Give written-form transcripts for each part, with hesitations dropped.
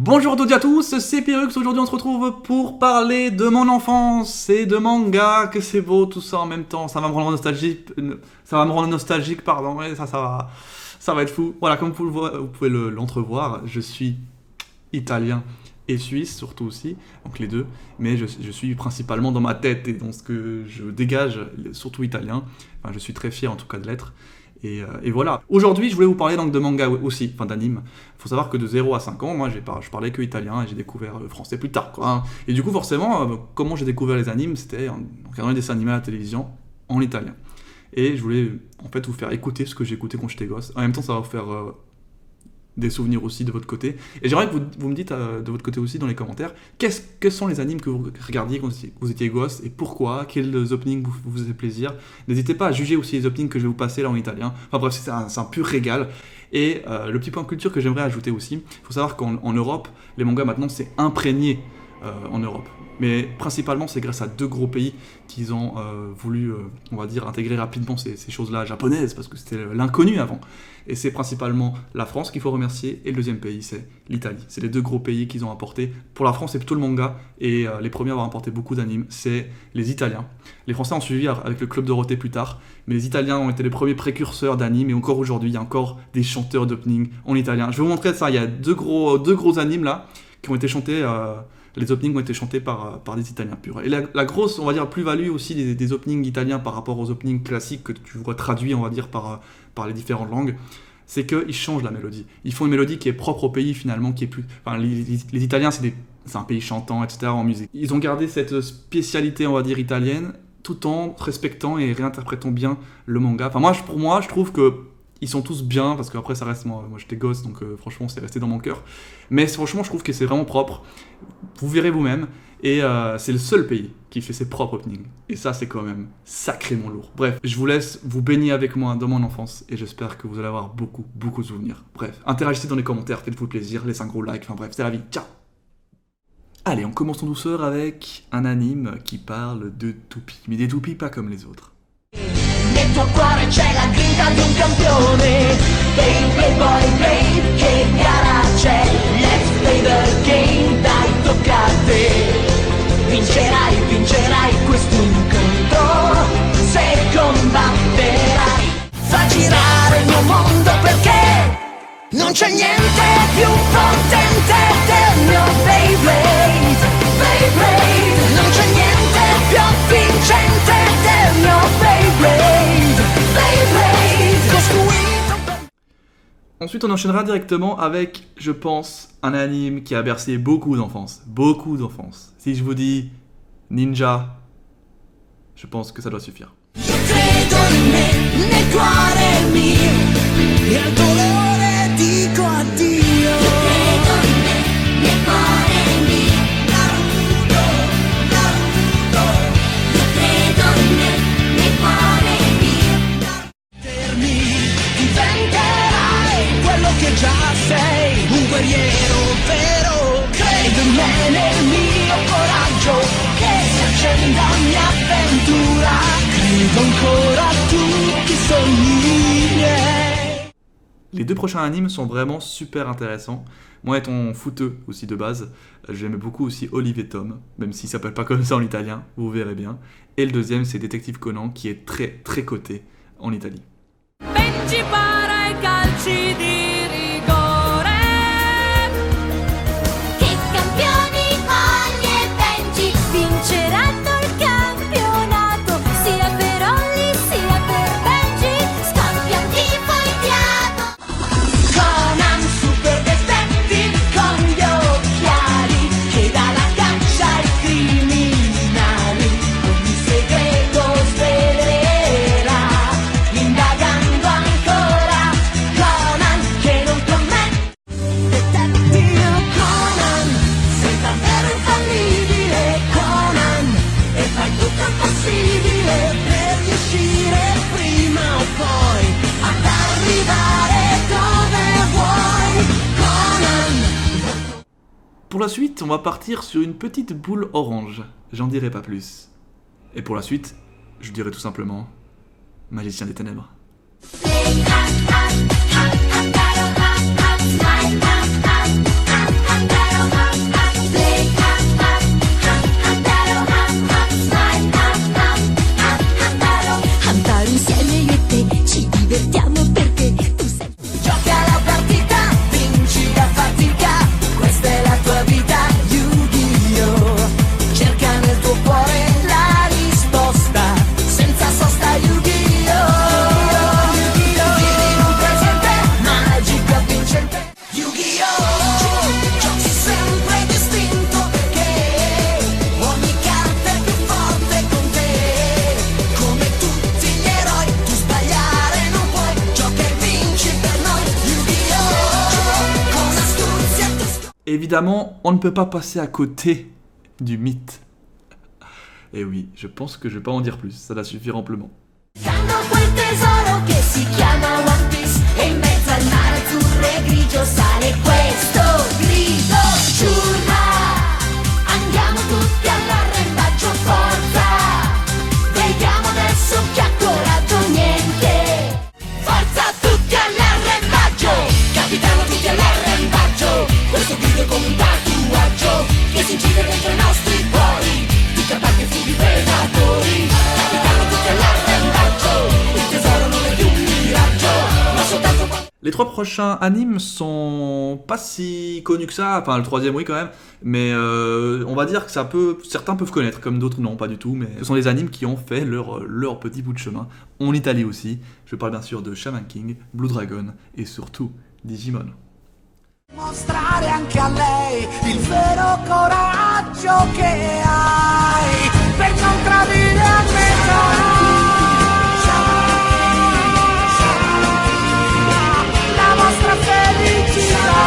Bonjour à toutes et à tous, c'est Pyrrhux. Aujourd'hui on se retrouve pour parler de mon enfance et de manga, que c'est beau tout ça en même temps, ça va me rendre nostalgique, pardon, et ça va être fou. Voilà, comme vous pouvez l'entrevoir, je suis italien et suisse surtout aussi, donc les deux, mais je suis principalement dans ma tête et dans ce que je dégage, surtout italien. Enfin, je suis très fier en tout cas de l'être. Et voilà. Aujourd'hui, je voulais vous parler donc de manga aussi, enfin d'anime. Il faut savoir que de 0 à 5 ans, moi je parlais que italien et j'ai découvert le français plus tard, quoi. Et du coup, forcément, comment j'ai découvert les animes, c'était en regardant les dessins animés à la télévision en italien. Et je voulais en fait vous faire écouter ce que j'écoutais quand j'étais gosse. En même temps, ça va vous faire des souvenirs aussi de votre côté. Et j'aimerais que vous me dites de votre côté aussi dans les commentaires, quels sont les animes que vous regardiez quand vous étiez gosse et pourquoi, quels openings vous faisaient plaisir. N'hésitez pas à juger aussi les openings que je vais vous passer là en italien. Enfin bref, c'est un pur régal. Et le petit point de culture que j'aimerais ajouter aussi, il faut savoir qu'en Europe, les mangas maintenant c'est imprégné en Europe. Mais principalement, c'est grâce à deux gros pays qu'ils ont voulu, on va dire, intégrer rapidement ces choses-là japonaises, parce que c'était l'inconnu avant. Et c'est principalement la France qu'il faut remercier, et le deuxième pays, c'est l'Italie. C'est les deux gros pays qu'ils ont apporté. Pour la France, c'est plutôt le manga, et les premiers à avoir apporté beaucoup d'animes, c'est les Italiens. Les Français ont suivi avec le Club Dorothée plus tard, mais les Italiens ont été les premiers précurseurs d'animes, et encore aujourd'hui, il y a encore des chanteurs d'opening en italien. Je vais vous montrer ça, il y a deux gros animes là, qui ont été chantés... Les openings ont été chantés par des Italiens purs. Et la grosse, on va dire, plus-value aussi des openings italiens par rapport aux openings classiques que tu vois traduits, on va dire, par les différentes langues, c'est qu'ils changent la mélodie. Ils font une mélodie qui est propre au pays, finalement, qui est plus... Enfin, les Italiens, c'est un pays chantant, etc., en musique. Ils ont gardé cette spécialité, on va dire, italienne, tout en respectant et réinterprétant bien le manga. Enfin, pour moi, je trouve que ils sont tous bien, parce qu'après ça reste, moi j'étais gosse, donc franchement c'est resté dans mon cœur. Mais franchement je trouve que c'est vraiment propre, vous verrez vous-même, et c'est le seul pays qui fait ses propres openings. Et ça c'est quand même sacrément lourd. Bref, je vous laisse vous baigner avec moi dans mon enfance, et j'espère que vous allez avoir beaucoup de souvenirs. Bref, interagissez dans les commentaires, faites-vous plaisir, laissez un gros like, enfin bref, c'est la vie, ciao. Allez, on commence en douceur avec un anime qui parle de toupies, mais des toupies pas comme les autres. Nel tuo cuore c'è la grinta di un campione, dei playboy made, che gara c'è? Let's play the game, dai tocca a te. Vincerai questo incontro, se combatterai. Fa girare il mio mondo perché non c'è niente più potente del mio Beyblade, Beyblade. Non c'è niente più vincente del mio Beyblade, Beyblade. Costruito. Ensuite, on enchaînera directement avec, je pense, un anime qui a bercé beaucoup d'enfance. Beaucoup d'enfance. Si je vous dis Ninja, je pense que ça doit suffire. Io credo in me, nel cuore mio, e al dolore dico addio. Io credo in me, nel cuore mio, Naruto, Naruto. Io credo in me, nel cuore mio. Diventerai quello che già sei, un guerriero vero. Credo in me, nel mio coraggio, che si accenda ogni avventura. Credo ancora a tutti i sogni miei. Les deux prochains animes sont vraiment super intéressants. Moi étant footeux aussi de base, j'aimais beaucoup aussi Olive & Tom, même s'il s'appelle pas comme ça en italien, vous verrez bien. Et le deuxième c'est Détective Conan qui est très coté en Italie. Para i calci di rigore. Che campioni Olli e Benji vinceranno il campionato, sia per Olli sia per Benji, scappia un tifo indiano. Conan super detective con gli occhiali, che dà la caccia ai criminali, ogni segreto svelerà, indagando ancora. Conan che non commette. Detective Conan, sei davvero infallibile Conan, e fai tutto il possibile per riuscire prima o poi ad arrivare dove vuoi Conan. Pour la suite, on va partir sur une petite boule orange, j'en dirai pas plus. Et pour la suite, je dirai tout simplement Magicien des Ténèbres. Andaro, Évidemment, on ne peut pas passer à côté du mythe. Et oui, je pense que je vais pas en dire plus, ça va suffire amplement. Hanno quel tesoro che si chiama One Piece e in mezzo al mare azzurro e grigio sale questo grido. Giurra, andiamo tutti all'arrembaggio, forza, vediamo adesso chi ha coraggio, niente. Forza tutti all'arrembaggio, capitano tutti all'arrembaggio, questo grido è come un tatuaggio che si incide dentro i nostri cuori, di capaci e fughi predatori. Capitano tutti all'arrembaggio, il tesoro non è più un miraggio, ma soltanto quando... Les 3 prochains animes sont pas si connus que ça, enfin le 3e oui quand même, mais on va dire que certains peuvent connaître, comme d'autres non, pas du tout, mais ce sont des animes qui ont fait leur petit bout de chemin, en Italie aussi. Je parle bien sûr de Shaman King, Blue Dragon et surtout Digimon. Mostrare anche a lei il vero coraggio che hai per non tradire a metà. La vostra felicità.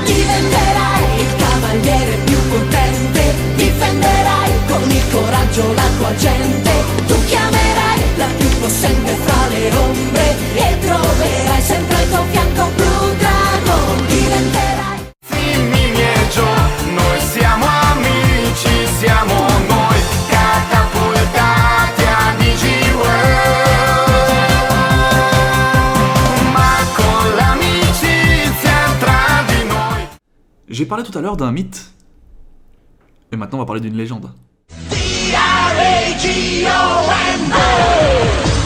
Diventerai il cavaliere più contente, difenderai con il coraggio la tua gente, tu chiamerai la più possente fra le ombre e troverai sempre al tuo fianco Blue Dragon, diventerai. Dimmi Mieggio, noi siamo amici, siamo noi catapultati a DigiWorld, ma con l'amicizia tra di noi. J'ai parlé tout à l'heure d'un mythe, et maintenant on va parler d'une légende.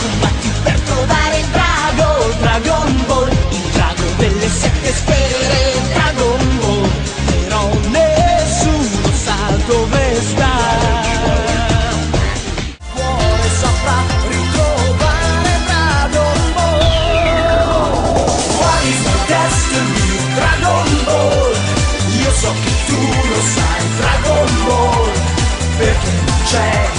Combatti per trovare il drago, Dragon Ball, il drago delle 7 sfere, Dragon Ball, però nessuno sa dove sta. Cuore saprà ritrovare Dragon Ball. What is the destiny, Dragon Ball? Io so che tu lo sai, Dragon Ball, perché non c'è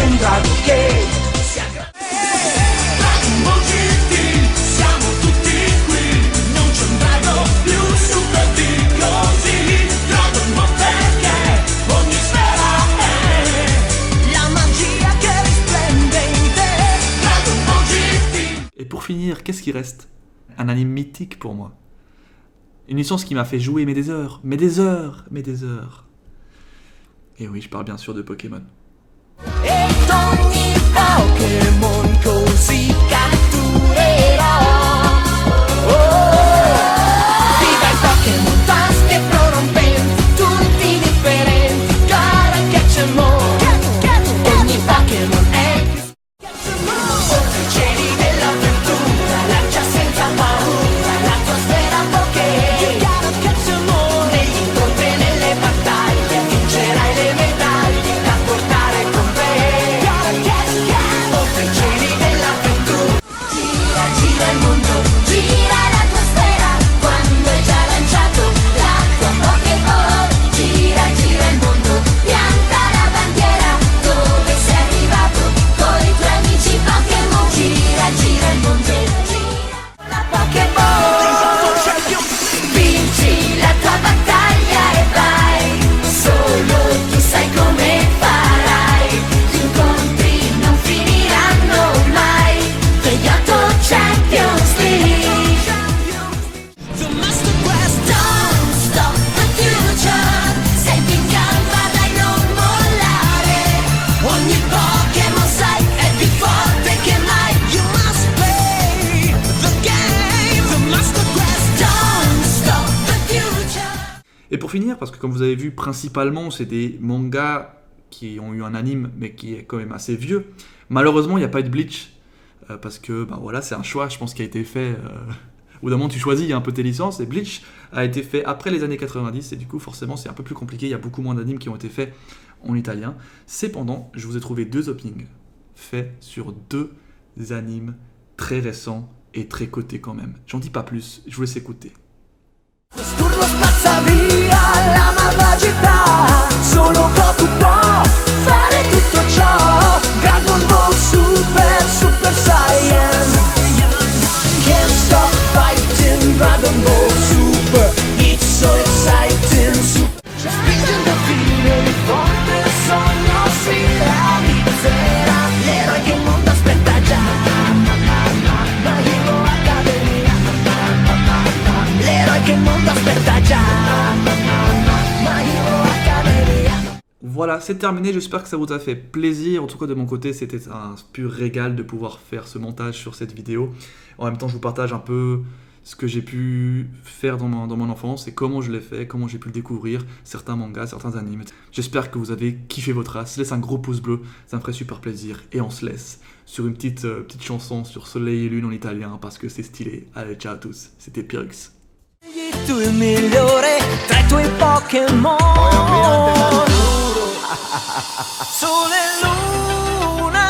un drago che sia Dragon Ball GT, siamo tutti qui, non c'è un drago più super di così. Dragon Ball perché ogni sfera è la magia che risplende in te. Dragon Ball GT. Et pour finir, qu'est-ce qui reste? Un anime mythique pour moi. Une licence qui m'a fait jouer mais des heures, mais des heures, mais des heures. Et oui, je parle bien sûr de Pokémon. Ed ogni Pokémon così catturerò. Viva il Pokémon fast e prorompenti, tutti differenti, cara Catch'emon. Ogni Pokémon è oltre i cieli dell'avventura, lancia senza paura, la tua sfera Poké. Negli incontri e nelle battaglie vincerai le medaglie da portare con te. Oltre i cieli dell'avventura, gira, gira il mondo, gira la tua sfera quando hai già lanciato la tua Pokéball. Gira, gira il mondo, pianta la bandiera dove sei arrivato con i tuoi amici Pokémon. Gira, gira il mondo, gira la Pokéball. Vinci la tua battaglia e vai, solo tu sai come farai. Gli incontri non finiranno mai, degli 8 Champions League. The Master Quest, don't stop the future. Senti in gamba, dai non mollare. Ogni Pokémon sai è più forte che mai. You must play the game. The Master Quest, don't stop the future. Et pour finir, parce que comme vous avez vu, principalement, c'est des mangas qui ont eu un anime, mais qui est quand même assez vieux. Malheureusement, il n'y a pas eu de Bleach, parce que ben voilà, c'est un choix, je pense, qui a été fait. Au bout d'un moment, tu choisis un peu tes licences, et Bleach a été fait après les années 90, et du coup, forcément, c'est un peu plus compliqué, il y a beaucoup moins d'animes qui ont été faits en italien. Cependant, je vous ai trouvé 2 openings faits sur 2 animes très récents et très cotés quand même. J'en dis pas plus, je vous laisse écouter. Turno spazza via la malvagità, solo Goku può fare tutto ciò. Dragon Ball Super, Super Saiyan, can't stop fighting Dragon c'est terminé, j'espère que ça vous a fait plaisir. En tout cas, de mon côté, c'était un pur régal de pouvoir faire ce montage sur cette vidéo. En même temps, je vous partage un peu ce que j'ai pu faire dans mon enfance et comment je l'ai fait, comment j'ai pu le découvrir, certains mangas, certains animes. J'espère que vous avez kiffé votre race. Laisse un gros pouce bleu, ça me ferait super plaisir. Et on se laisse sur une petite chanson sur Soleil et Lune en italien parce que c'est stylé. Allez, ciao à tous, c'était Pyrrhus. Tu il migliore tra i tuoi Pokémon. Sole e luna,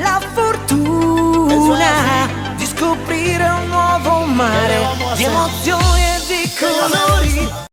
la fortuna di scoprire un nuovo mare di emozioni e di colori.